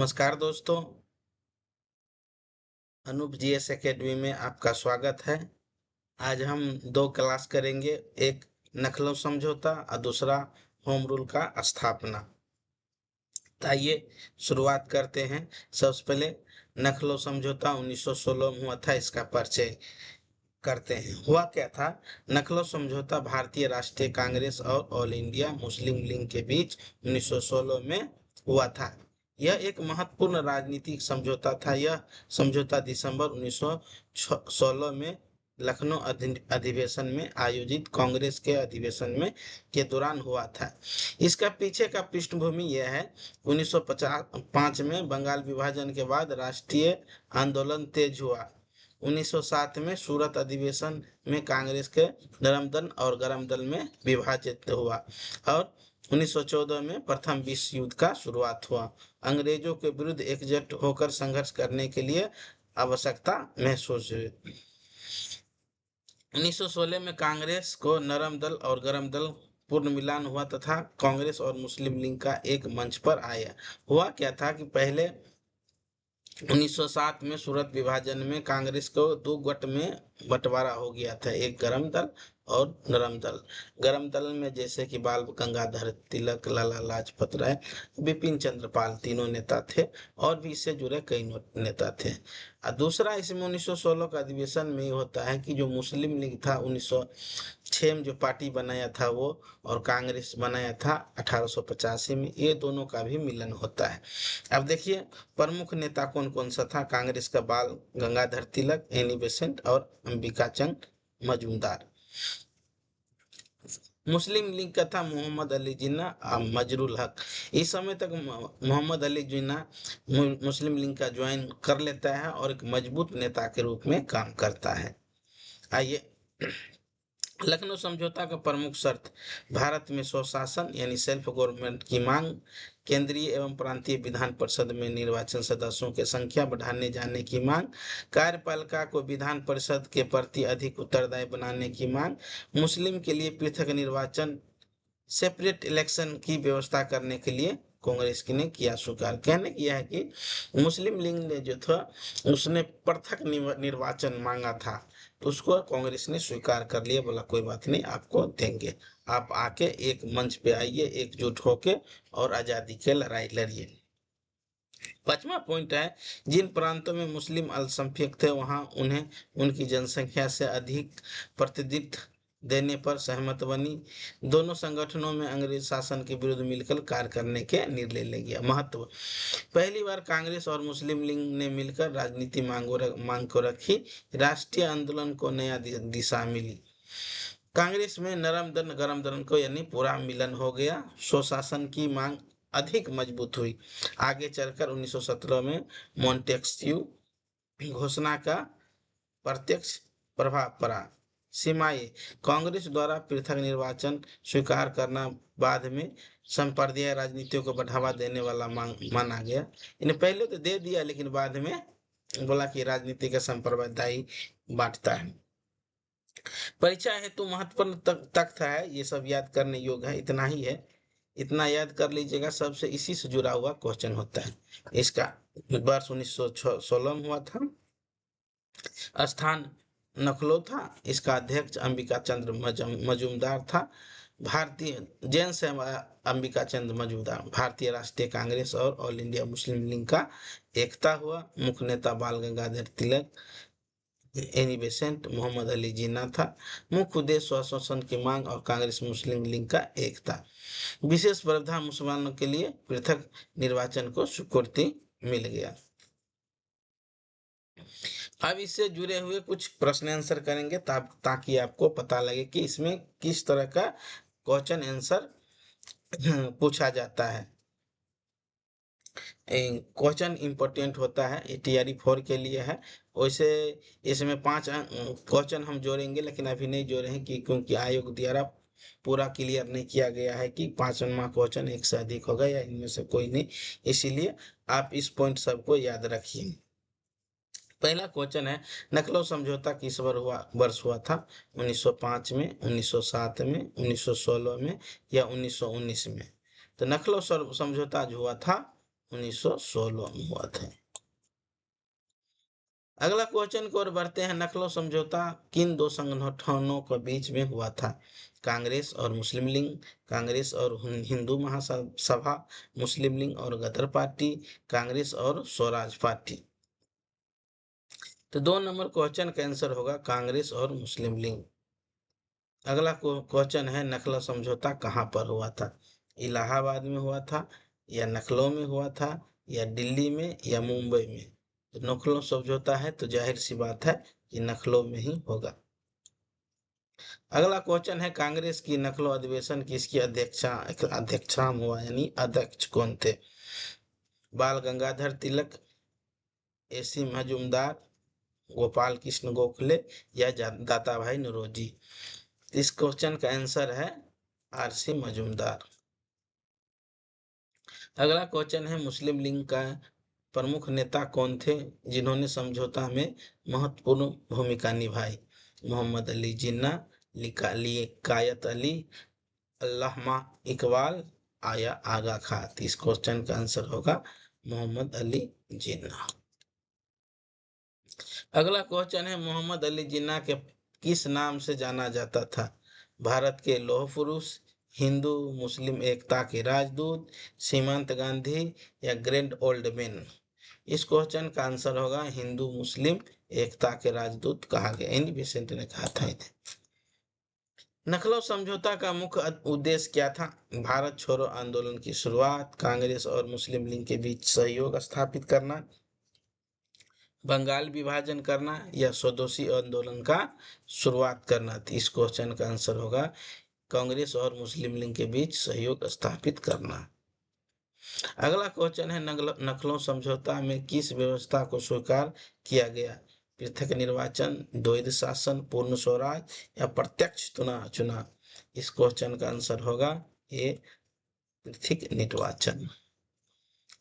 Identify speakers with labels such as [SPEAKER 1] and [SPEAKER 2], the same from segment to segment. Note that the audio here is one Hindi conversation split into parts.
[SPEAKER 1] नमस्कार दोस्तों, अनूप जीएस एकेडमी में आपका स्वागत है। आज हम दो क्लास करेंगे, एक नखलऊ समझौता और दूसरा होम रूल का स्थापना। तो आइए शुरुआत करते हैं। सबसे पहले नखलऊ समझौता 1916 में हुआ था, इसका परिचय करते हैं। हुआ क्या था? नखलऊ समझौता भारतीय राष्ट्रीय कांग्रेस और ऑल इंडिया मुस्लिम लीग के बीच 1916 में हुआ था। यह एक महत्वपूर्ण राजनीतिक समझौता था। यह समझौता दिसंबर 1916 में लखनऊ अधिवेशन में आयोजित कांग्रेस के अधिवेशन में के दौरान हुआ था। इसका पीछे का पृष्ठभूमि यह है, 1955 में बंगाल विभाजन के बाद राष्ट्रीय आंदोलन तेज हुआ। 1907 में सूरत अधिवेशन में कांग्रेस के नरम दल और गरम दल में विभाजित हुआ और 1914 में प्रथम विश्व युद्ध का शुरुआत हुआ। अंग्रेजों के विरुद्ध एकजुट होकर संघर्ष करने के लिए आवश्यकता महसूस हुई। 1916 में कांग्रेस को नरम दल और गरम दल पूर्ण मिलान हुआ तथा कांग्रेस और मुस्लिम लीग का एक मंच पर आया। हुआ क्या था कि पहले 1907 में सूरत विभाजन में कांग्रेस को दो गुट में बंटवारा हो गया था, एक गरम दल और नरम दल। गरम दल में जैसे कि बाल गंगाधर तिलक, लाला लाजपत राय, बिपिन चंद्र पाल तीनों नेता थे और भी इससे जुड़े कई नेता थे। और दूसरा इसमें 1916 का अधिवेशन में ये होता है कि जो मुस्लिम लीग था 1906 में जो पार्टी बनाया था वो, और कांग्रेस बनाया था 1885 में, ये दोनों का भी मिलन होता है। अब देखिए प्रमुख नेता कौन कौन सा था। कांग्रेस का बाल गंगाधर तिलक, एनी बेसेंट और अंबिका चंद मजूमदार। मुस्लिम लीग का था मोहम्मद अली जिन्ना और मजरुल हक। इस समय तक मोहम्मद अली जिन्ना मुस्लिम लीग का ज्वाइन कर लेता है और एक मजबूत नेता के रूप में काम करता है। आइए, लखनऊ समझौता का प्रमुख शर्त, भारत में स्वशासन यानी सेल्फ गवर्नमेंट की मांग, केंद्रीय एवं प्रांतीय विधान परिषद में निर्वाचन सदस्यों की संख्या बढ़ाने जाने की मांग, कार्यपालिका को विधान परिषद के प्रति अधिक उत्तरदायी बनाने की मांग, मुस्लिम के लिए पृथक निर्वाचन सेपरेट इलेक्शन की व्यवस्था करने के लिए कांग्रेस ने किया स्वीकार। कहने किया है कि मुस्लिम लीग ने जो था उसने पृथक निर्वाचन मांगा था, तो उसको कांग्रेस ने स्वीकार कर लिया, बोला कोई बात नहीं, आपको देंगे, आप आके एक मंच पे आइए एकजुट होके और आजादी के लड़ाई लड़िए। पांचवा पॉइंट है, जिन प्रांतों में मुस्लिम अल्पसंख्यक थे वहां उन्हें उनकी जनसंख्या से अधिक प्रतिनिधित्व देने पर सहमत बनी। दोनों संगठनों में अंग्रेज शासन के विरुद्ध मिलकर कार्य करने के निर्णय ले गया। महत्व, पहली बार कांग्रेस और मुस्लिम लीग ने मिलकर राजनीति मांग को रखी, राष्ट्रीय आंदोलन को नया दिशा मिली। कांग्रेस में नरम दल गरम दल को यानी पूरा मिलन हो गया। स्वशासन की मांग अधिक मजबूत हुई। आगे चलकर 1917 में मॉन्टेस्क्यू घोषणा का प्रत्यक्ष प्रभाव पड़ा। सीमाएं, कांग्रेस द्वारा पृथक निर्वाचन स्वीकार करना बाद में संप्रदाय राजनीतियों को बढ़ावा देने वाला माना गया। इन्हें पहले तो दे दिया लेकिन बाद में बोला कि राजनीति का संप्रदाय बांटता है। परीक्षा हेतु महत्वपूर्ण तथ्य है, ये सब याद करने योग्य है, इतना ही है, इतना याद कर लीजिएगा। सबसे इसी से जुड़ा हुआ क्वेश्चन होता है। इसका वर्ष 1916 में हुआ था, स्थान नखलो था, इसका अध्यक्ष अंबिका चंद्र मजूमदार था। भारतीय जैन से अंबिका चंद्र मजूमदार। भारतीय राष्ट्रीय कांग्रेस और ऑल इंडिया मुस्लिम लीग का एकता हुआ। मुख्य नेता बाल गंगाधर तिलक, एनी बेसेंट, मोहम्मद अली जिन्ना था। मुख्य उद्देश्य स्वशासन की मांग और कांग्रेस मुस्लिम लीग का एकता। विशेष प्रावधान, मुसलमानों के लिए पृथक निर्वाचन को स्वीकृति मिल गया। अब इससे जुड़े हुए कुछ प्रश्न आंसर करेंगे ताकि आपको पता लगे कि इसमें किस तरह का क्वेश्चन आंसर पूछा जाता है। क्वेश्चन इंपॉर्टेंट होता है, ये टीआरई 4 के लिए है। वैसे इसमें 5 क्वेश्चन हम जोड़ेंगे लेकिन अभी नहीं जोड़े हैं क्योंकि आयोग द्वारा पूरा क्लियर नहीं किया गया है कि 5वां क्वेश्चन एक से अधिक होगा या इनमें से कोई नहीं, इसीलिए आप इस पॉइंट सबको याद रखिए। पहला क्वेश्चन है, नखलऊ समझौता किस वर्ष हुआ था? 1905 में, 1907 में, 1916 में या 1919 में? तो नखलऊ समझौता जो हुआ था 1916 में हुआ था। अगला क्वेश्चन की ओर बढ़ते हैं। नखलो समझौता किन दो संगठनों के बीच में हुआ था? कांग्रेस और मुस्लिम लीग, कांग्रेस और हिंदू महासभा, मुस्लिम लीग और गदर पार्टी, कांग्रेस और स्वराज पार्टी। तो 2 नंबर क्वेश्चन का आंसर होगा कांग्रेस और मुस्लिम लीग। अगला क्वेश्चन है नखला समझौता कहाँ पर हुआ था? इलाहाबाद में हुआ था, या नखलो में हुआ था, या दिल्ली में, या मुंबई में? तो नखलो समझौता है तो जाहिर सी बात है कि नखलो में ही होगा। अगला क्वेश्चन है कांग्रेस की नखलो अधिवेशन किसकी अध्यक्षता में हुआ, यानी अध्यक्ष कौन थे? बाल गंगाधर तिलक, एसी मजूमदार, गोपाल कृष्ण गोखले, या दाता भाई नौरोजी? इस क्वेश्चन का आंसर है आरसी मजूमदार। अगला क्वेश्चन है मुस्लिम लीग का प्रमुख नेता कौन थे जिन्होंने समझौता में महत्वपूर्ण भूमिका निभाई? मोहम्मद अली जिन्ना, लियाकत अली, अल्लामा इकबाल, आया आगा खां? इस क्वेश्चन का आंसर होगा मोहम्मद अली जिन्ना। अगला क्वेश्चन है मोहम्मद अली जिन्ना के किस नाम से जाना जाता था? भारत के लौह पुरुष, हिंदू मुस्लिम एकता के राजदूत, सीमांत गांधी, या ग्रैंड ओल्ड मैन? इस क्वेश्चन का आंसर होगा हिंदू मुस्लिम एकता के राजदूत कहा गया। एनी बेसेंट ने कहा था इन्हें। नखलो समझौता का मुख्य उद्देश्य क्या था? भारत छोड़ो आंदोलन की शुरुआत, कांग्रेस और मुस्लिम लीग के बीच सहयोग स्थापित करना, बंगाल विभाजन करना, या स्वदेशी आंदोलन का शुरुआत करना? तो इस क्वेश्चन का आंसर होगा कांग्रेस और मुस्लिम लीग के बीच सहयोग स्थापित करना। अगला क्वेश्चन है नखलो समझौता में किस व्यवस्था को स्वीकार किया गया? पृथक निर्वाचन, द्वैध शासन, पूर्ण स्वराज, या प्रत्यक्ष चुनाव? इस क्वेश्चन का आंसर होगा ये पृथक निर्वाचन।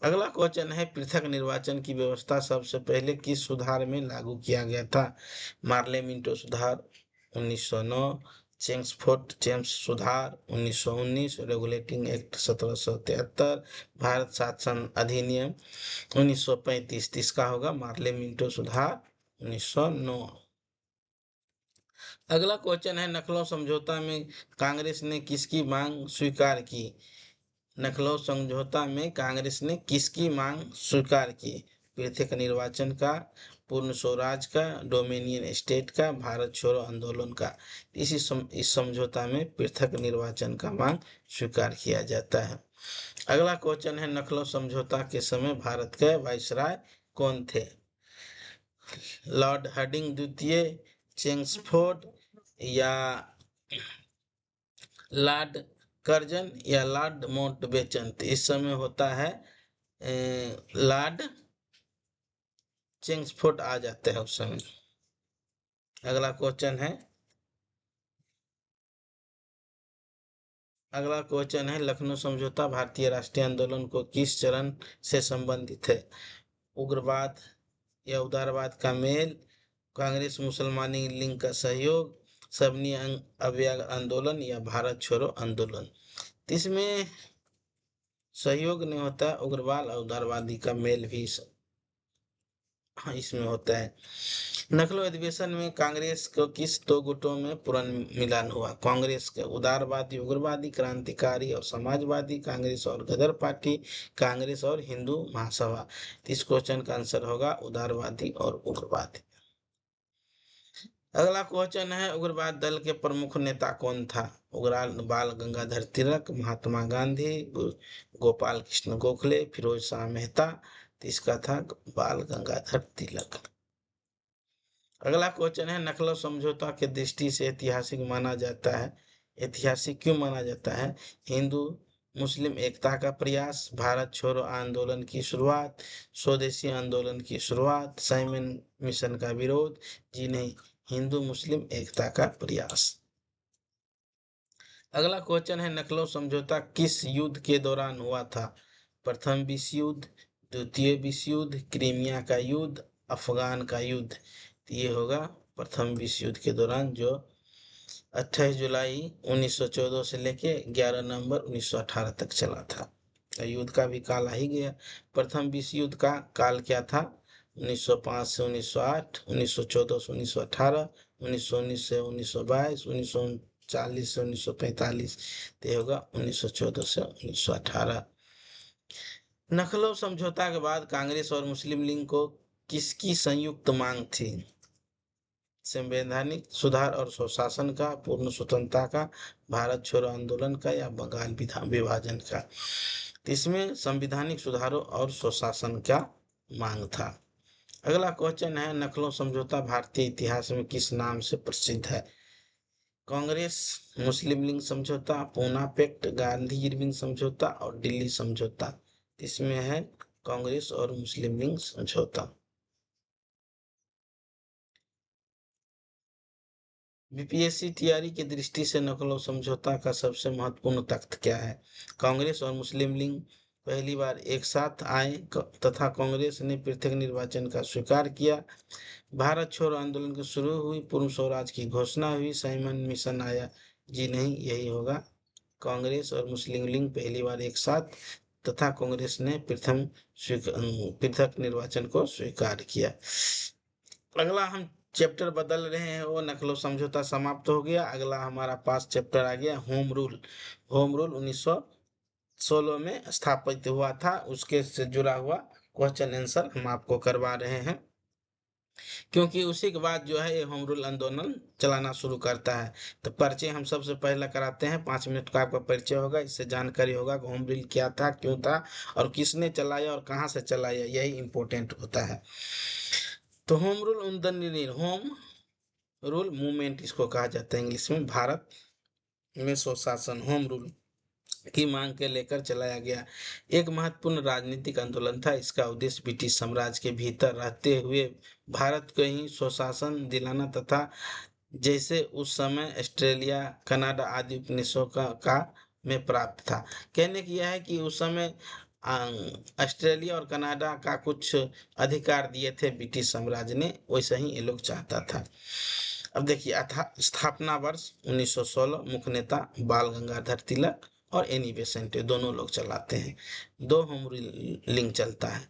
[SPEAKER 1] अगला क्वेश्चन है पृथक निर्वाचन की व्यवस्था सबसे पहले किस सुधार में लागू किया गया था? मार्ले मिंटो सुधार 1909, चेम्स सुधार 1919, रेगुलेटिंग एक्ट 1773, भारत शासन अधिनियम 1935। इसका होगा मार्ले मिंटो सुधार 1909। अगला क्वेश्चन है नखलो समझौता में कांग्रेस ने किसकी मांग स्वीकार की? नखलो समझौता में कांग्रेस ने किसकी मांग स्वीकार की? पृथक निर्वाचन का, पूर्ण स्वराज का, डोमिनियन स्टेट का, भारत छोड़ो आंदोलन का? इस समझौता में पृथक निर्वाचन का मांग स्वीकार किया जाता है। अगला क्वेश्चन है नखलो समझौता के समय भारत के वायसराय कौन थे? लॉर्ड हार्डिंग द्वितीय, चेम्सफोर्ड, या लॉर्ड कर्जन, या लॉर्ड माउंटबेटन? इस समय होता है लॉर्ड चेम्सफोर्ड आ जाते हैं उस समय। अगला क्वेश्चन है लखनऊ समझौता भारतीय राष्ट्रीय आंदोलन को किस चरण से संबंधित है? उग्रवाद या उदारवाद का मेल, कांग्रेस मुसलमानी लीग का सहयोग, सबनी अवज्ञा आंदोलन, या भारत छोड़ो आंदोलन? इसमें सहयोग नहीं होता है, उग्रवाद और उदारवादी का मेल भी इसमें होता है। नखलो अधिवेशन में कांग्रेस को किस दो गुटों में पुनर्मिलन हुआ? कांग्रेस के उदारवादी, उग्रवादी, क्रांतिकारी और समाजवादी, कांग्रेस और गदर पार्टी, कांग्रेस और हिंदू महासभा? इस क्वेश्चन का आंसर होगा उदारवादी और उग्रवादी। अगला क्वेश्चन है उग्रवाद दल के प्रमुख नेता कौन था? उग्रवाद बाल गंगाधर तिलक, महात्मा गांधी, गोपाल कृष्ण गोखले, फिरोज शाह मेहता? इसका था बाल गंगाधर तिलक। अगला क्वेश्चन है नखलो समझौता के दृष्टि से ऐतिहासिक माना जाता है। ऐतिहासिक क्यों माना जाता है? हिंदू मुस्लिम एकता का प्रयास, भारत छोड़ो आंदोलन की शुरुआत, स्वदेशी आंदोलन की शुरुआत, साइमन मिशन का विरोध, जी नहीं, हिंदू मुस्लिम एकता का प्रयास। अगला क्वेश्चन है नखलो समझौता किस युद्ध के दौरान हुआ था? प्रथम विश्व युद्ध, द्वितीय विश्व युद्ध, क्रीमिया का युद्ध, अफगान का युद्ध? ये होगा प्रथम विश्व युद्ध के दौरान, जो 28 जुलाई 1914 से लेके 11 नवंबर 1918 तक चला था। युद्ध का भी काल आ ही गया। प्रथम विश्व युद्ध का काल क्या था? 1905 से 1908, 1914 से 1918, 1919 से 1922, 1940 से 1945। तो ये होगा 1914 से 1918। लखनऊ समझौता के बाद कांग्रेस और मुस्लिम लीग को किसकी संयुक्त मांग थी? संवैधानिक सुधार और स्वशासन का, पूर्ण स्वतंत्रता का, भारत छोड़ो आंदोलन का, या बंगाल विभाजन का? तो इसमें संवैधानिक सुधारों और स्वशासन का मांग था। अगला क्वेश्चन है, लखनऊ समझौता भारतीय इतिहास में किस नाम से प्रसिद्ध है? कांग्रेस मुस्लिम लीग समझौता, पूना पैक्ट, गांधी इरविन समझौता और दिल्ली समझौता। इसमें है कांग्रेस और मुस्लिम लीग समझौता। बीपीएससी तैयारी की दृष्टि से लखनऊ समझौता का सबसे महत्वपूर्ण तथ्य क्या है? कांग्रेस और मुस्लिम लीग पहली बार एक साथ आए तथा कांग्रेस ने पृथक निर्वाचन का स्वीकार किया। भारत छोड़ो आंदोलन की शुरू हुई, पूर्ण स्वराज की घोषणा हुई, साइमन मिशन आया। जी नहीं, यही होगा। कांग्रेस और मुस्लिम लीग पहली बार एक साथ तथा कांग्रेस ने पृथक निर्वाचन को स्वीकार किया। अगला हम चैप्टर बदल रहे हैं, वो लखनऊ समझौता समाप्त हो गया। अगला हमारा पास चैप्टर आ गया होम रूल। होम रूल 1916 में स्थापित हुआ था, उसके से जुड़ा हुआ क्वेश्चन आंसर हम आपको करवा रहे हैं, क्योंकि उसी के बाद जो है ये होम रूल आंदोलन चलाना शुरू करता है। तो परिचय हम सबसे पहले कराते हैं, 5 मिनट का आपका परिचय होगा, इससे जानकारी होगा कि होम रूल क्या था, क्यों था और किसने चलाया और कहाँ से चलाया, यही इंपॉर्टेंट होता है। तो home rule home rule movement इसको कहा जाता है इंग्लिश में। भारत में स्वशासन होम रूल की मांग के लेकर चलाया गया एक महत्वपूर्ण राजनीतिक आंदोलन था। इसका उद्देश्य ब्रिटिश साम्राज्य के भीतर रहते हुए भारत को ही स्वशासन दिलाना तथा जैसे उस समय ऑस्ट्रेलिया, कनाडा आदि उपनिवेशों का में प्राप्त था। कहने की यह है कि उस समय ऑस्ट्रेलिया और कनाडा का कुछ अधिकार दिए थे ब्रिटिश साम्राज्य ने, वैसे ही ये लोग चाहता था। अब देखिए, स्थापना वर्ष 1916। मुख्य नेता बाल गंगाधर तिलक और एनी बेसेंट, दोनों लोग चलाते हैं। 2 होम रूल लिंक चलता है।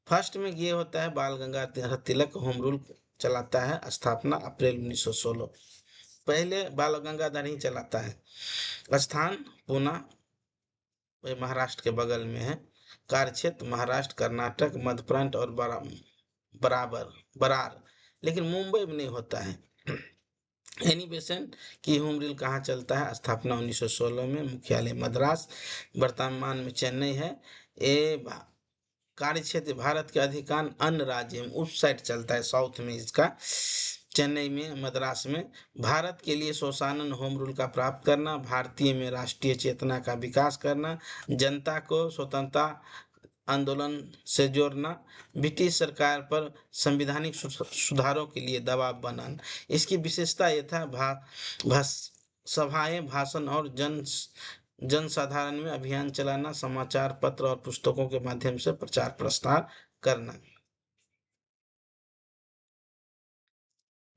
[SPEAKER 1] फर्स्ट में ये होता है बाल गंगाधर तिलक होम रूल चलाता है, स्थापना अप्रैल 1916। पहले बाल गंगाधर ही चलाता है। स्थान पूना, महाराष्ट्र के बगल में है। कार्यक्षेत्र महाराष्ट्र, कर्नाटक, मध्य प्रांत और बरार, लेकिन मुंबई में नहीं होता है। एनी बेसेंट की होम रूल कहाँ चलता है? स्थापना 1916 में, मुख्यालय मद्रास, वर्तमान में चेन्नई है। ये कार्य क्षेत्र भारत के अधिकांश अन्य राज्य में उस साइड चलता है, साउथ में इसका, चेन्नई में, मद्रास में। भारत के लिए स्वशासन होम रूल का प्राप्त करना, भारतीय में राष्ट्रीय चेतना का विकास करना, जनता को स्वतंत्रता आंदोलन से जोड़ना, ब्रिटिश सरकार पर संवैधानिक सुधारों के लिए दबाव बनाना। इसकी विशेषता यह था सभाएं, भाषण और जनसाधारण में अभियान चलाना, समाचार पत्र और पुस्तकों के माध्यम से प्रचार प्रसार करना।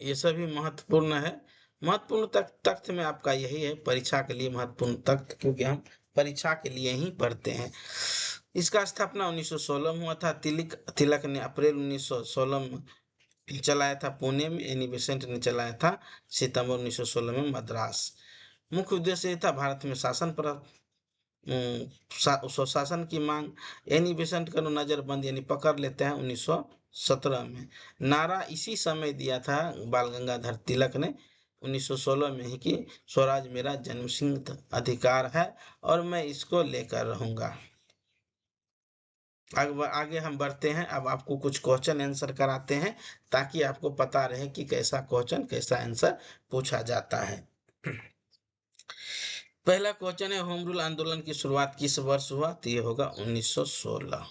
[SPEAKER 1] ये सभी महत्वपूर्ण है। महत्वपूर्ण तथ्य में आपका यही है, परीक्षा के लिए महत्वपूर्ण तथ्य, क्योंकि हम परीक्षा के लिए ही पढ़ते हैं। इसका स्थापना 1916 में हुआ था। तिलक ने अप्रैल 1916 में चलाया था पुणे में, एनी बेसेंट ने चलाया था सितंबर 1916 में मद्रास। मुख्य उद्देश्य ये था भारत में शासन पर स्वशासन की मांग। एनी बेसेंट का नजरबंद यानी पकड़ लेते हैं 1917 में। नारा इसी समय दिया था बाल गंगाधर तिलक ने 1916 में ही कि स्वराज मेरा जन्मसिद्ध अधिकार है और मैं इसको लेकर रहूंगा। आगे हम बढ़ते हैं। अब आपको कुछ क्वेश्चन आंसर कराते हैं ताकि आपको पता रहे कि कैसा क्वेश्चन कैसा आंसर पूछा जाता है। पहला क्वेश्चन है, होम रूल आंदोलन की शुरुआत किस वर्ष हुआ? तो ये होगा 1916।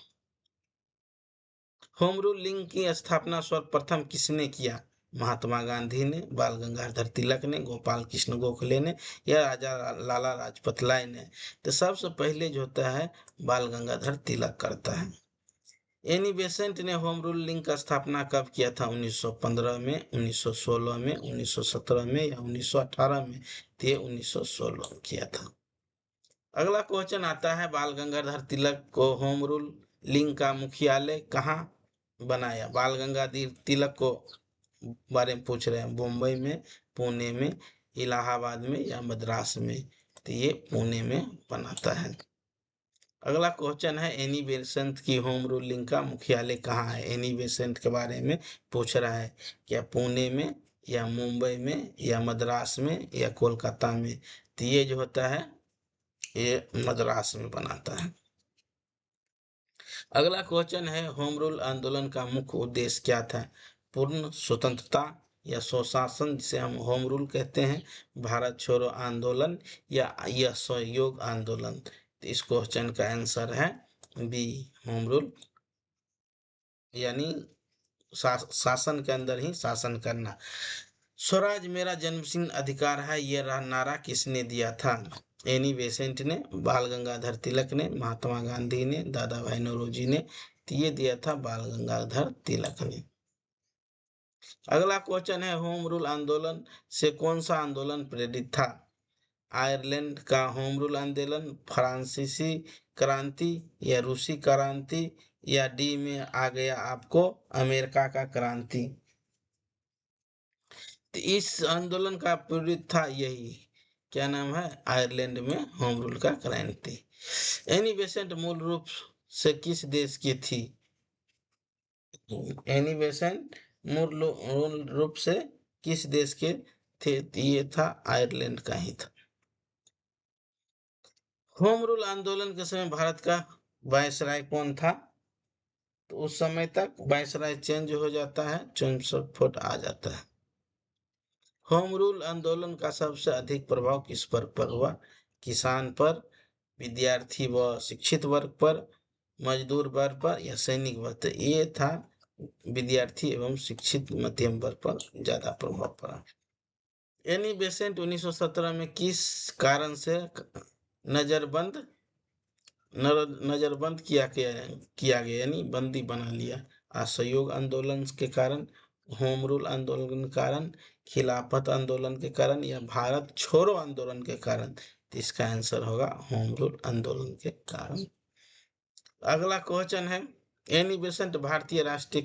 [SPEAKER 1] होम रूल लीग की स्थापना सर्वप्रथम किसने किया? महात्मा गांधी ने, बाल गंगाधर तिलक ने, गोपाल कृष्ण गोखले ने या राजा लाला लाजपत राय ने? तो सबसे पहले जो होता है बाल गंगाधर तिलक करता है। एनी बेसेंट ने होम रूल लीग का स्थापना कब किया था? 1915 में, 1916 में, 1917 में या 1918 में? तो 1916 में किया था। अगला क्वेश्चन आता है, बाल गंगाधर तिलक को होम रूल लीग का मुख्यालय कहाँ बनाया? बाल गंगाधर तिलक को बारे में पूछ रहे हैं, मुंबई में, पुणे में, इलाहाबाद में या मद्रास में? तो ये पुणे में बनाता है। अगला क्वेश्चन है, एनी बेसेंट की होम रूलिंग का मुख्यालय कहाँ है? एनी बेसेंट के बारे में पूछ रहा है, क्या पुणे में या मुंबई में या मद्रास में या कोलकाता में? तो ये जो होता है ये मद्रास में बनाता है। अगला क्वेश्चन है, होम रूल आंदोलन का मुख्य उद्देश्य क्या था? पूर्ण स्वतंत्रता या स्वशासन, जिसे हम होम रूल कहते हैं, भारत छोड़ो आंदोलन या यह सहयोग आंदोलन? तो इस क्वेश्चन का आंसर है बी, होम रूल, यानी शासन के अंदर ही शासन करना। स्वराज मेरा जन्मसिद्ध अधिकार है, ये नारा किसने दिया था? एनी बेसेंट ने, बाल गंगाधर तिलक ने, महात्मा गांधी ने, दादा भाई नौरोजी ने? तो ये दिया था बाल गंगाधर तिलक ने। अगला क्वेश्चन है, होम रूल आंदोलन से कौन सा आंदोलन प्रेरित था? आयरलैंड का होम रूल आंदोलन, फ्रांसीसी क्रांति या रूसी क्रांति, या डी में आ गया आपको अमेरिका का क्रांति? तो इस आंदोलन का प्रेरित था यही, क्या नाम है, आयरलैंड में होम रूल का क्रांति। एनी बेसेंट मूल रूप से किस देश की थी? एनी बेसेंट मूल रूप से किस देश के थे? ये था आयरलैंड का ही था। होम रूल आंदोलन के समय भारत का वायसराय कौन था? तो उस समय तक वायसराय चेंज हो जाता है, चुनसफुट आ जाता है। होम रूल आंदोलन का सबसे अधिक प्रभाव किस पर हुआ? किसान पर, विद्यार्थी व शिक्षित वर्ग पर, मजदूर वर्ग पर या सैनिक वर्ग? तो ये था विद्यार्थी एवं शिक्षित मध्यम वर्ग पर ज्यादा प्रभाव पड़ा। एनी बेसेंट 1917 में किस कारण से नजरबंद नजरबंद किया गया, यानी बंदी बना लिया? असहयोग आंदोलन के कारण, होम रूल आंदोलन के कारण, खिलाफत आंदोलन के कारण या भारत छोड़ो आंदोलन के कारण? तो इसका आंसर होगा होम रूल आंदोलन के कारण। अगला क्वेश्चन है, एनी बेसेंट भारतीय राष्ट्रीय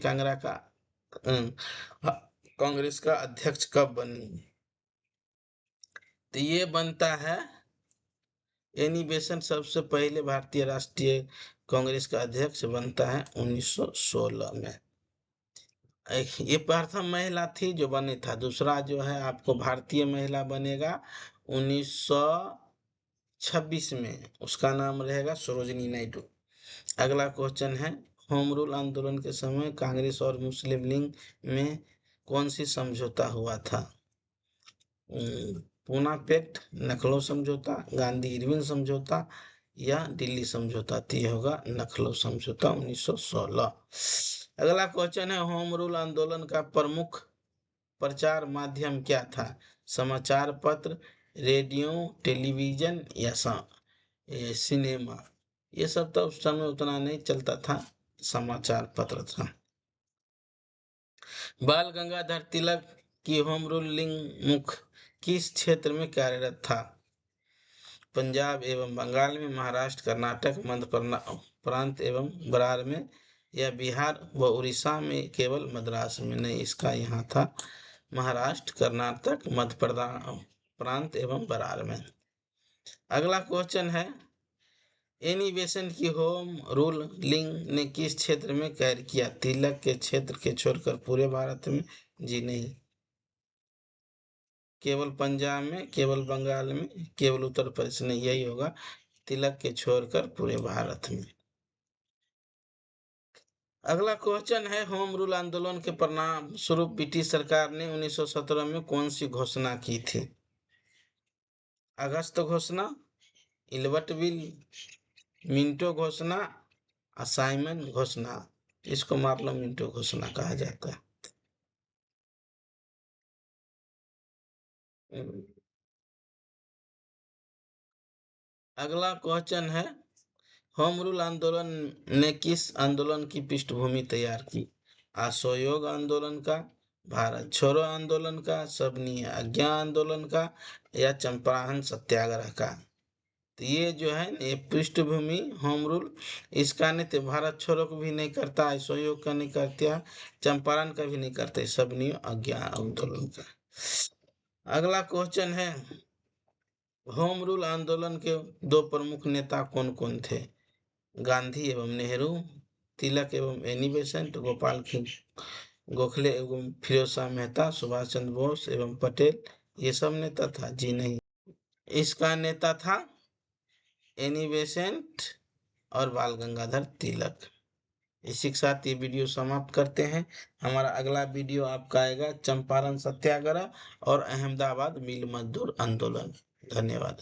[SPEAKER 1] कांग्रेस का अध्यक्ष कब बनी? तो ये बनता है, एनी बेसेंट सबसे पहले भारतीय राष्ट्रीय कांग्रेस का अध्यक्ष बनता है 1916 में। ये प्रथम महिला थी जो बने था। दूसरा जो है आपको भारतीय महिला बनेगा 1926 में, उसका नाम रहेगा सरोजिनी नायडू। अगला क्वेश्चन है, होम रूल आंदोलन के समय कांग्रेस और मुस्लिम लीग में कौन सी समझौता हुआ था? पूना पैक्ट, लखनऊ समझौता, गांधी इरविन समझौता या दिल्ली समझौता? तो ये होगा लखनऊ समझौता 1916। अगला क्वेश्चन है, होम रूल आंदोलन का प्रमुख प्रचार माध्यम क्या था? समाचार पत्र, रेडियो, टेलीविजन या सिनेमा? ये सब तो उस समय उतना नहीं चलता था, समाचार पत्र था। बाल गंगाधर तिलक की होम रूलिंग मुख्य किस क्षेत्र में कार्यरत था? पंजाब एवं बंगाल में, महाराष्ट्र, कर्नाटक, मध्य प्रांत एवं बरार में, या बिहार व उड़ीसा में, केवल मद्रास में? नहीं, इसका यहाँ था महाराष्ट्र, कर्नाटक, मध्य प्रांत एवं बरार में। अगला क्वेश्चन है, एनी बेसेंट की होम रूल लीग ने किस क्षेत्र में कार्य किया? तिलक के क्षेत्र के छोड़कर पूरे भारत में? जी नहीं, केवल पंजाब में, केवल बंगाल में, केवल उत्तर प्रदेश में। यही होगा, तिलक के छोड़कर पूरे भारत में। अगला क्वेश्चन है, होम रूल आंदोलन के परिणाम स्वरूप ब्रिटिश सरकार ने 1917 में कौन सी घोषणा की थी? अगस्त घोषणा, इल्बर्ट बिल, मिंटो घोषणा, असाइनमेंट घोषणा? इसको मार्लो मिंटो घोषणा कहा जाता है। अगला क्वेश्चन है, होम रूल आंदोलन ने किस आंदोलन की पृष्ठभूमि तैयार की? असहयोग आंदोलन का, भारत छोड़ो आंदोलन का, सबनी आज्ञा आंदोलन का या चंपारण सत्याग्रह का? तो ये जो है ये पृष्ठभूमि होम रूल, इसका नहीं तो भारत छोड़ो को भी नहीं करता, असहयोग का नहीं करता, चंपारण का भी नहीं करते, सब नहीं अज्ञान आंदोलन का। अगला क्वेश्चन है, होम रूल आंदोलन के दो प्रमुख नेता कौन कौन थे? गांधी एवं नेहरू, तिलक एवं एनी बेसेंट, गोपाल गोखले एवं फिरोज शाह मेहता, सुभाष चंद्र बोस एवं पटेल, ये सब नेता था? जी नहीं, इसका नेता था एनी बेसेंट और बाल गंगाधर तिलक। इसी के साथ ये वीडियो समाप्त करते हैं। हमारा अगला वीडियो आपका आएगा चंपारण सत्याग्रह और अहमदाबाद मिल मजदूर आंदोलन। धन्यवाद।